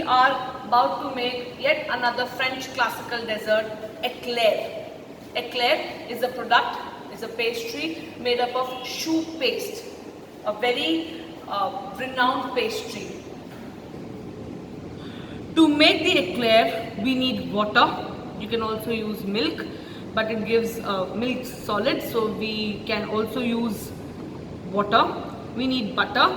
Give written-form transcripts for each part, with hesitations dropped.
are about to make yet another French classical dessert, eclair. Eclair is a product, is a pastry made up of choux paste, a very renowned pastry. To make the eclair, we need water. You can also use milk, but it gives milk solid, so we can also use water. We need butter,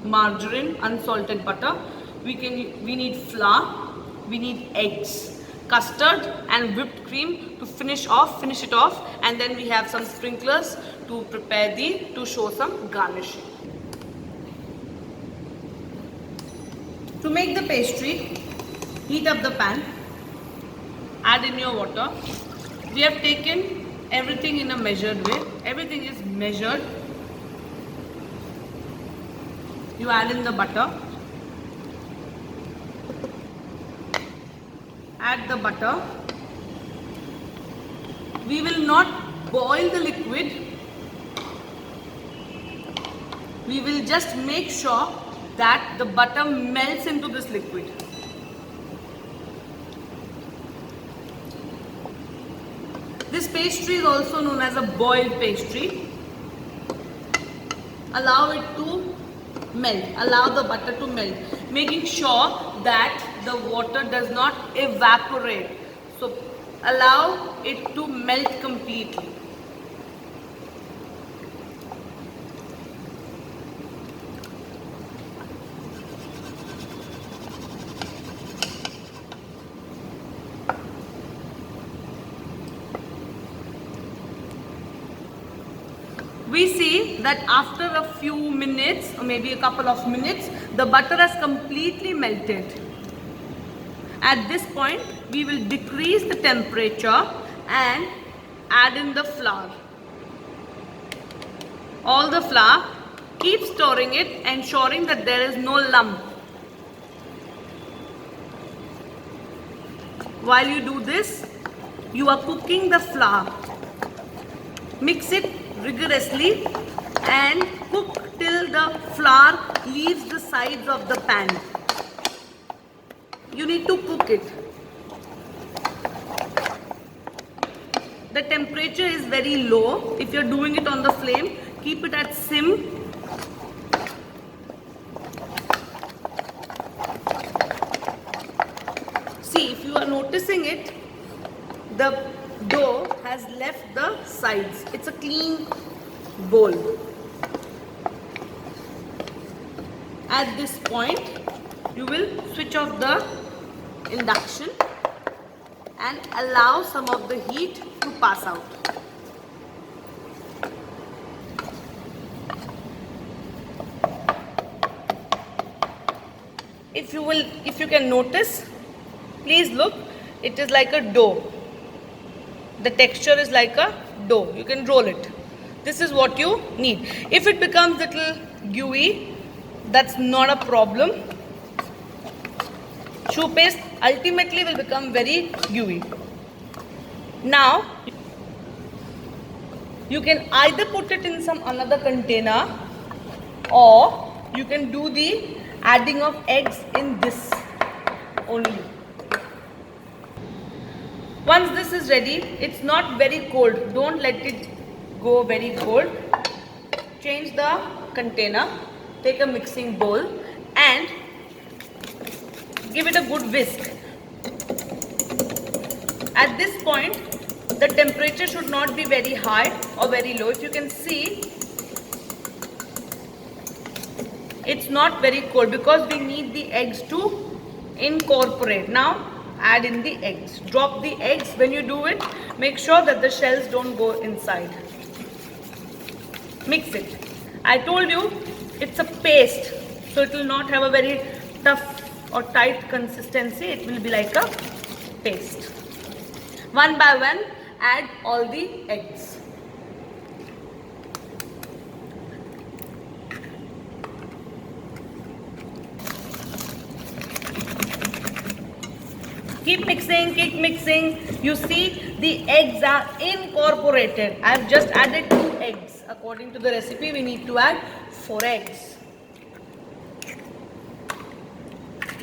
margarine, unsalted butter. We need flour. We need eggs, custard, and whipped cream to finish it off, and then we have some sprinklers to show some garnishing. To make the pastry, heat up the pan, add in your water. We have taken everything in a measured way. Everything is measured. You add in the butter. Add the butter. We will not boil the liquid. We will just make sure that the butter melts into this liquid. This pastry is also known as a boiled pastry. Allow it to melt, allow the butter to melt, making sure that the water does not evaporate. So allow it to melt completely. We see that after a few minutes or maybe a couple of minutes, the butter has completely melted. At this point, we will decrease the temperature and add in the flour. All the flour, keep stirring it, ensuring that there is no lump. While you do this, you are cooking the flour. Mix it rigorously and cook till the flour leaves the sides of the pan. You need to cook it. The temperature is very low. If you're doing it on the flame, keep it at sim. See, if you are noticing it, the dough has left the sides. It's a clean bowl. At this point, you will switch off the induction and allow some of the heat to pass out. If you can notice, please look, it is like a dough. The texture is like a dough. You can roll it. This is what you need. If it becomes little gooey, that's not a problem. Choux paste ultimately will become very gooey. Now, you can either put it in some another container, or you can do the adding of eggs in this only. Once this is ready, it's not very cold. Don't let it go very cold. Change the container, take a mixing bowl and give it a good whisk. At this point, the temperature should not be very high or very low. If you can see, it's not very cold because we need the eggs to incorporate. Now, add in the eggs. Drop the eggs. When you do it, make sure that the shells don't go inside. Mix it. I told you it's a paste, so it will not have a very tough or tight consistency. It will be like a paste. One by one, add all the eggs. Keep mixing, keep mixing. You see the eggs are incorporated. I have just added 2 eggs. According to the recipe, we need to add 4 eggs.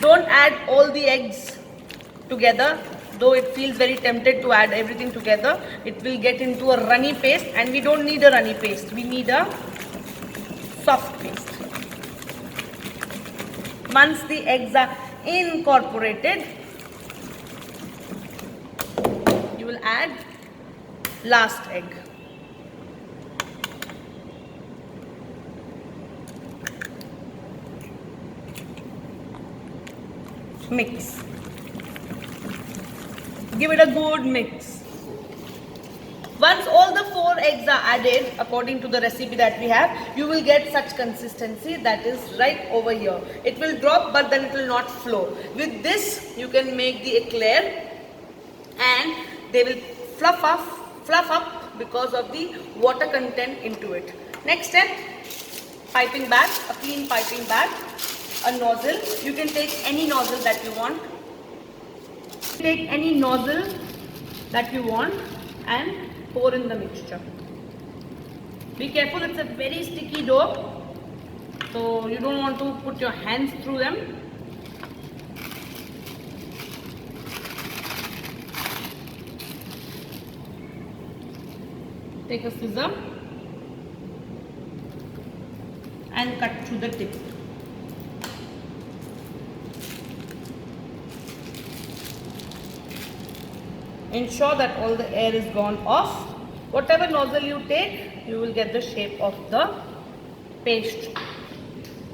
Don't add all the eggs together, though it feels very tempted to add everything together. It will get into a runny paste, and we don't need a runny paste. We need a soft paste. Once the eggs are incorporated, you will add last egg. Mix. Give it a good mix. Once all the 4 eggs are added, according to the recipe that we have, you will get such consistency that is right over here. It will drop, but then it will not flow. With this, you can make the eclair, and they will fluff up because of the water content into it. Next step, piping bag, a clean piping bag, a nozzle. You can take any nozzle that you want. Take any nozzle that you want and pour in the mixture. Be careful, it's a very sticky dough, so you don't want to put your hands through them. Take a scissor and cut through the tip. Ensure that all the air is gone off. Whatever nozzle you take, you will get the shape of the paste.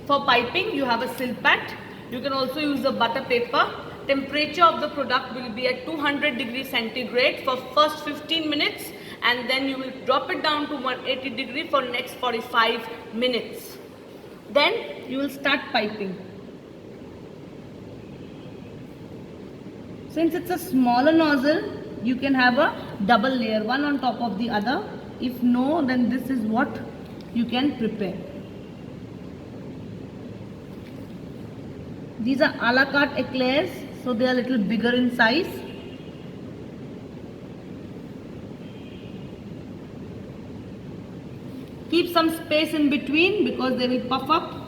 For piping, you have a silpat. You can also use a butter paper. Temperature of the product will be at 200 degrees centigrade for first 15 minutes, and then you will drop it down to 180 degrees for next 45 minutes. Then you will start piping. Since it's a smaller nozzle, you can have a double layer, one on top of the other. If no, then this is what you can prepare. These are a la carte eclairs, so they are a little bigger in size. Keep some space in between because they will puff up.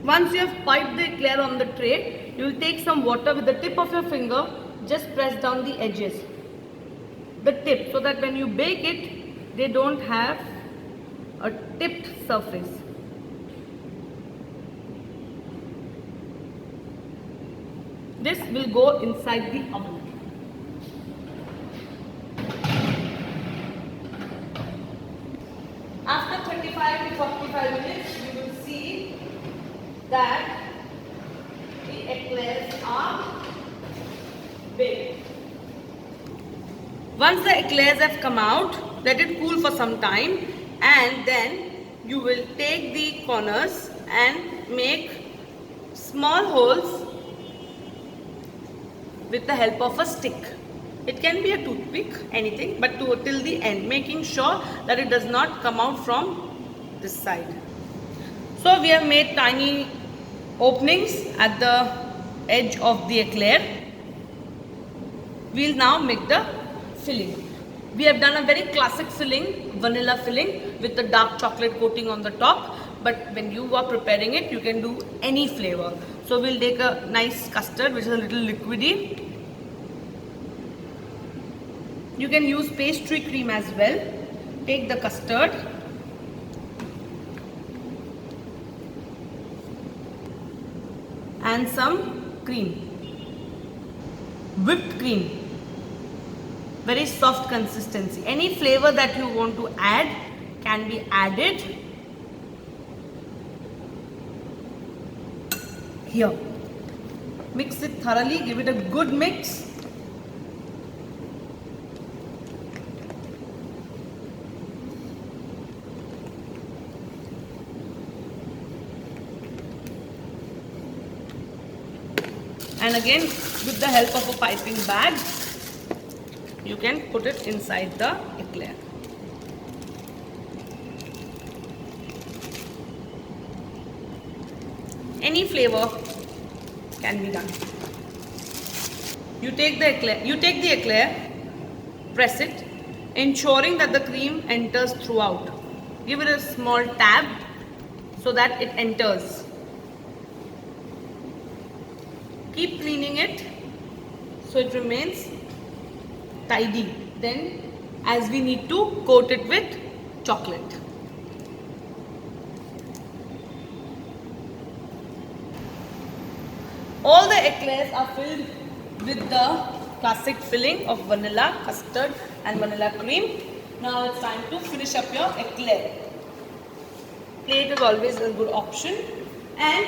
Once you have piped the eclair on the tray, you will take some water with the tip of your finger, just press down the edges, the tip, so that when you bake it, they don't have a tipped surface. This will go inside the oven. After 35 to 45 minutes, you will see that the eclairs are baked. Once the eclairs have come out, let it cool for some time, and then you will take the corners and make small holes with the help of a stick. It can be a toothpick, anything, but till the end, making sure that it does not come out from this side. So we have made tiny openings at the edge of the eclair. We'll now make the filling. We have done a very classic filling, vanilla filling with the dark chocolate coating on the top, but when you are preparing it, you can do any flavor. So we'll take a nice custard which is a little liquidy. You can use pastry cream as well. Take the custard and some cream, whipped cream, very soft consistency. Any flavor that you want to add can be added here. Mix it thoroughly, give it a good mix. And again, with the help of a piping bag, you can put it inside the eclair. Any flavor can be done. You take the eclair, press it, ensuring that the cream enters throughout. Give it a small tab so that it enters. Keep cleaning it so it remains tidy. Then, as we need to coat it with chocolate. All the eclairs are filled with the classic filling of vanilla, custard and vanilla cream. Now it's time to finish up your eclair. Plate is always a good option. And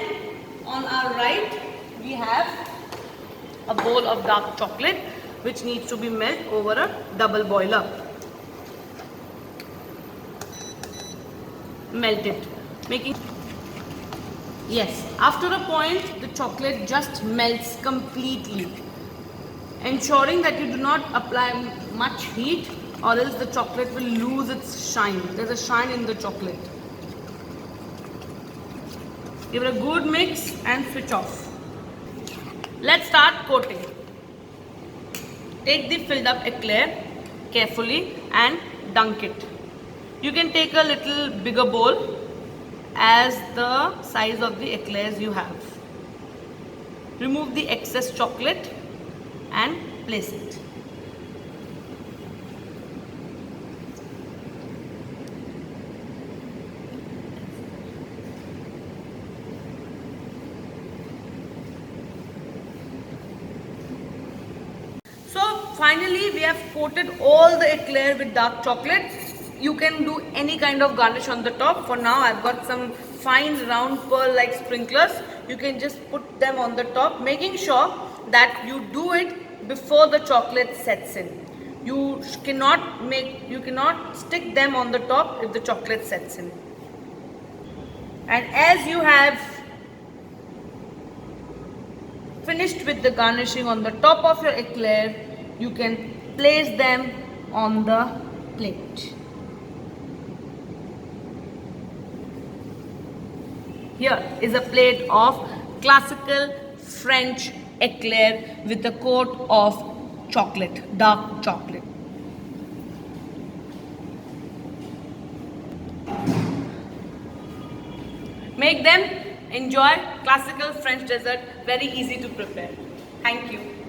on our right, we have a bowl of dark chocolate which needs to be melted over a double boiler. Melt it. Yes, after a point, the chocolate just melts completely. Ensuring that you do not apply much heat or else the chocolate will lose its shine. There's a shine in the chocolate. Give it a good mix and switch off. Let's start coating. Take the filled up eclair carefully and dunk it. You can take a little bigger bowl as the size of the eclairs you have. Remove the excess chocolate and place it. So finally we have coated all the eclair with dark chocolate. You can do any kind of garnish on the top. For now I've got some fine round pearl like sprinklers. You can just put them on the top, making sure that you do it before the chocolate sets in. You cannot stick them on the top if the chocolate sets in. And as you have finished with the garnishing on the top of your eclair, you can place them on the plate. Here is a plate of classical French eclair with a coat of chocolate, dark chocolate. Make them, enjoy classical French dessert, very easy to prepare. Thank you.